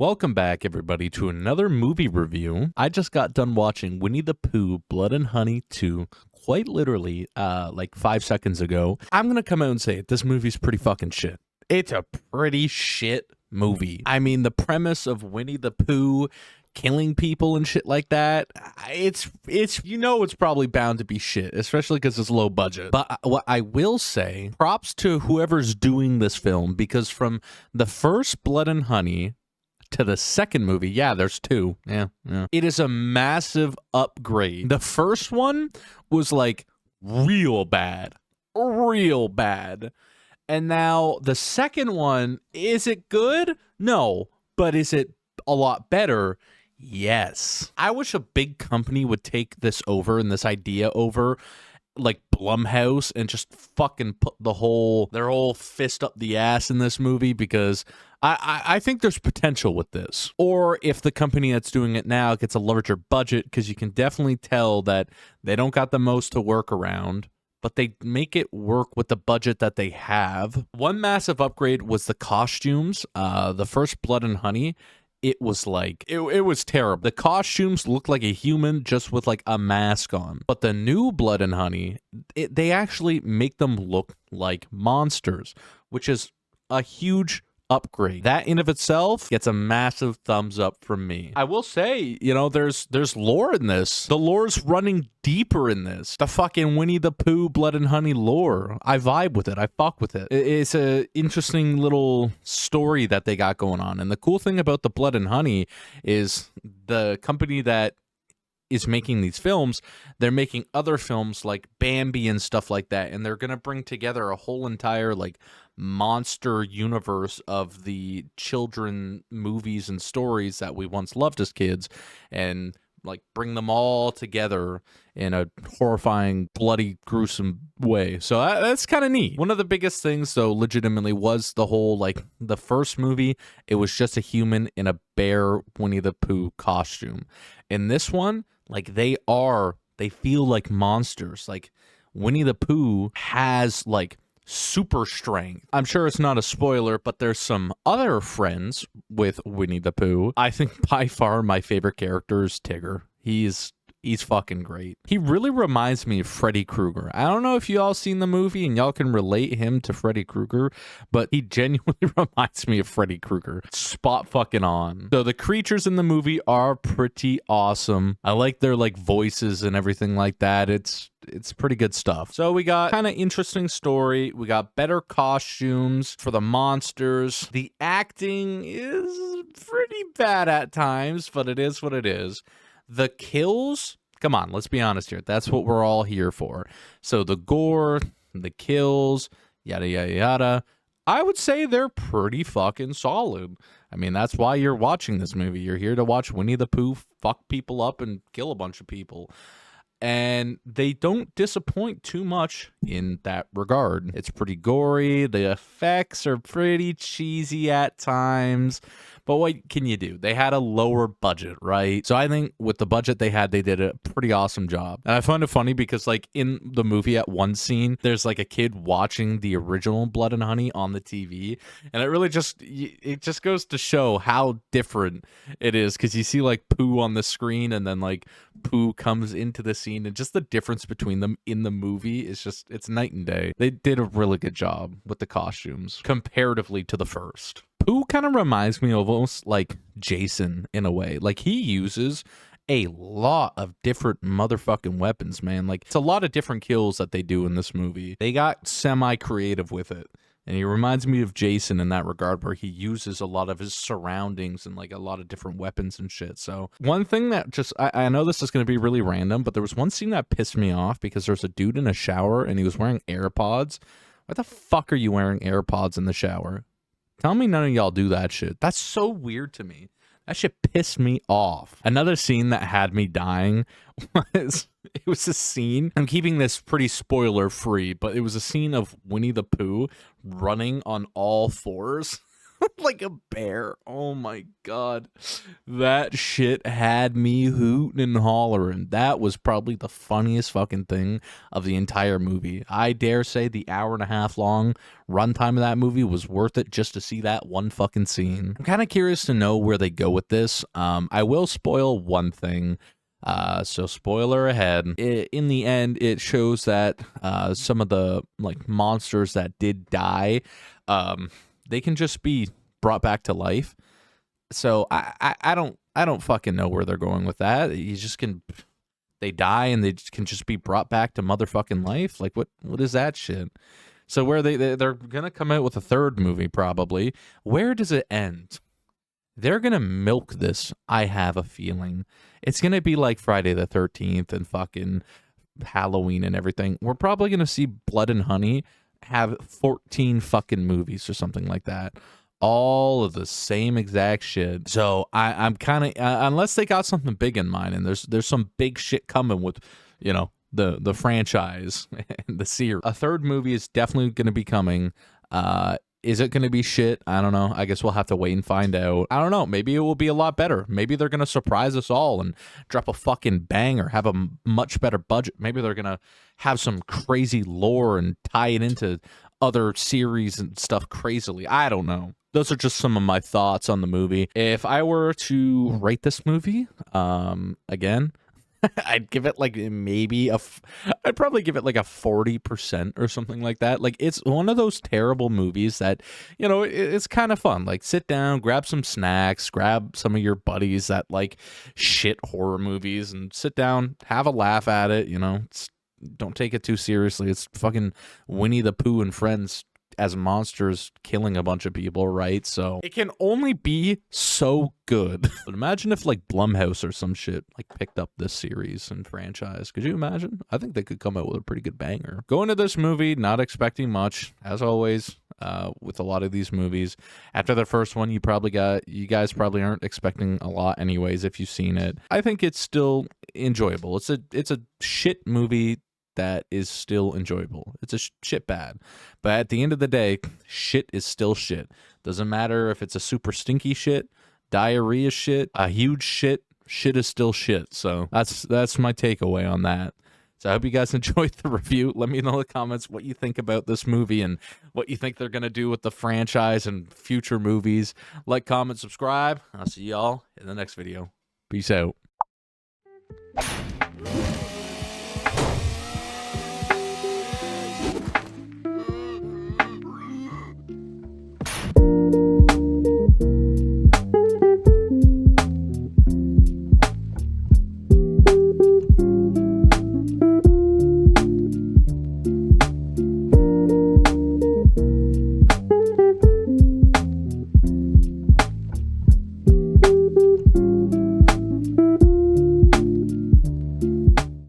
Welcome back, everybody, to another movie review. I just got done watching Winnie-the-Pooh, Blood and Honey 2, quite literally, like 5 seconds ago. I'm gonna come out and say it, this movie's pretty fucking shit. It's a pretty shit movie. I mean, the premise of Winnie-the-Pooh killing people and shit like that, it's it's probably bound to be shit, especially because it's low budget. But what I will say, props to whoever's doing this film, because from the first Blood and Honey to the second movie, yeah, there's two. Yeah. It is a massive upgrade. The first one was like real bad. And now the second one, is it good? No. But is it a lot better? Yes. I wish a big company would take this over and this idea over, like Blumhouse, and just fucking put their whole fist up the ass in this movie, because I think there's potential with this. Or if the company that's doing it now gets a larger budget, because you can definitely tell that they don't got the most to work around, but they make it work with the budget that they have. One massive upgrade was the costumes. The first Blood and Honey, it was like, it was terrible. The costumes looked like a human just with like a mask on. But the new Blood and Honey, they actually make them look like monsters, which is a huge upgrade. That in of itself gets a massive thumbs up from me. I will say, there's lore in this. The lore's running deeper in this. The fucking Winnie-the-Pooh Blood and Honey lore. I vibe with it. I fuck with it. It's a interesting little story that they got going on. And the cool thing about the Blood and Honey is the company that is making these films, they're making other films like Bambi and stuff like that, and they're gonna bring together a whole entire like monster universe of the children movies and stories that we once loved as kids, and like bring them all together in a horrifying, bloody, gruesome way. So that's kind of neat. One of the biggest things, though, legitimately, was the whole, like, the first movie, it was just a human in a bear Winnie-the-Pooh costume. In this one, like, they feel like monsters. Like, Winnie-the-Pooh has, like, super strength. I'm sure it's not a spoiler, but there's some other friends with Winnie-the-Pooh. I think by far my favorite character is Tigger. He's fucking great. He really reminds me of Freddy Krueger. I don't know if you all seen the movie and y'all can relate him to Freddy Krueger, but he genuinely reminds me of Freddy Krueger. Spot fucking on. So the creatures in the movie are pretty awesome. I like their like voices and everything like that. It's pretty good stuff. So we got kind of interesting story. We got better costumes for the monsters. The acting is pretty bad at times, but it is what it is. The kills, come on, let's be honest here. That's what we're all here for. So the gore, the kills, yada, yada, yada. I would say they're pretty fucking solid. I mean, that's why you're watching this movie. You're here to watch Winnie-the-Pooh fuck people up and kill a bunch of people. And they don't disappoint too much in that regard. It's pretty gory. The effects are pretty cheesy at times. But what can you do? They had a lower budget, right? So I think with the budget they had, they did a pretty awesome job. And I find it funny because, like, in the movie at one scene, there's like a kid watching the original Blood and Honey on the TV. And it just goes to show how different it is, because you see like Pooh on the screen and then like Pooh comes into the scene, and just the difference between them in the movie is just, it's night and day. They did a really good job with the costumes comparatively to the first. Pooh kind of reminds me of almost like Jason in a way. Like, he uses a lot of different motherfucking weapons, man. Like, it's a lot of different kills that they do in this movie. They got semi-creative with it. And he reminds me of Jason in that regard, where he uses a lot of his surroundings and like a lot of different weapons and shit. So one thing that just, I know this is going to be really random, but there was one scene that pissed me off because there was a dude in a shower and he was wearing AirPods. Why the fuck are you wearing AirPods in the shower? Tell me none of y'all do that shit. That's so weird to me. That shit pissed me off. Another scene that had me dying was, it was a scene, I'm keeping this pretty spoiler free, but it was a scene of Winnie the Pooh running on all fours. Like a bear. Oh my god. That shit had me hooting and hollering. That was probably the funniest fucking thing of the entire movie. I dare say the hour and a half long runtime of that movie was worth it just to see that one fucking scene. I'm kind of curious to know where they go with this. I will spoil one thing. So spoiler ahead. In the end, it shows that some of the like monsters that did die, they can just be brought back to life. So I don't fucking know where they're going with that. You just can, they die and they can just be brought back to motherfucking life. Like what is that shit? So where they're gonna come out with a third movie probably. Where does it end? They're gonna milk this. I have a feeling it's gonna be like Friday the 13th and fucking Halloween and everything. We're probably gonna see Blood and Honey have 14 fucking movies or something like that, all of the same exact shit. So I'm kind of unless they got something big in mind, and there's some big shit coming with, you know, the franchise and the series. A third movie is definitely going to be coming. Is it going to be shit? I don't know. I guess we'll have to wait and find out. I don't know. Maybe it will be a lot better. Maybe they're going to surprise us all and drop a fucking banger, have a much better budget. Maybe they're going to have some crazy lore and tie it into other series and stuff crazily. I don't know. Those are just some of my thoughts on the movie. If I were to rate this movie, again, I'd give it like maybe I'd probably give it like a 40% or something like that. Like it's one of those terrible movies that, you know, it's kind of fun. Like sit down, grab some snacks, grab some of your buddies that like shit horror movies and sit down, have a laugh at it. You know, don't take it too seriously. It's fucking Winnie-the-Pooh and friends as monsters killing a bunch of people, right? So it can only be so good. But imagine if like Blumhouse or some shit like picked up this series and franchise. Could you imagine? I think they could come out with a pretty good banger. Going to this movie, not expecting much, as always. With a lot of these movies, after the first one, you guys probably aren't expecting a lot, anyways. If you've seen it, I think it's still enjoyable. It's a shit movie that is still enjoyable. It's a shit bad. But at the end of the day, shit is still shit. Doesn't matter if it's a super stinky shit, diarrhea shit, a huge shit, shit is still shit. So that's my takeaway on that. So I hope you guys enjoyed the review. Let me know in the comments what you think about this movie and what you think they're going to do with the franchise and future movies. Like, comment, subscribe. I'll see y'all in the next video. Peace out.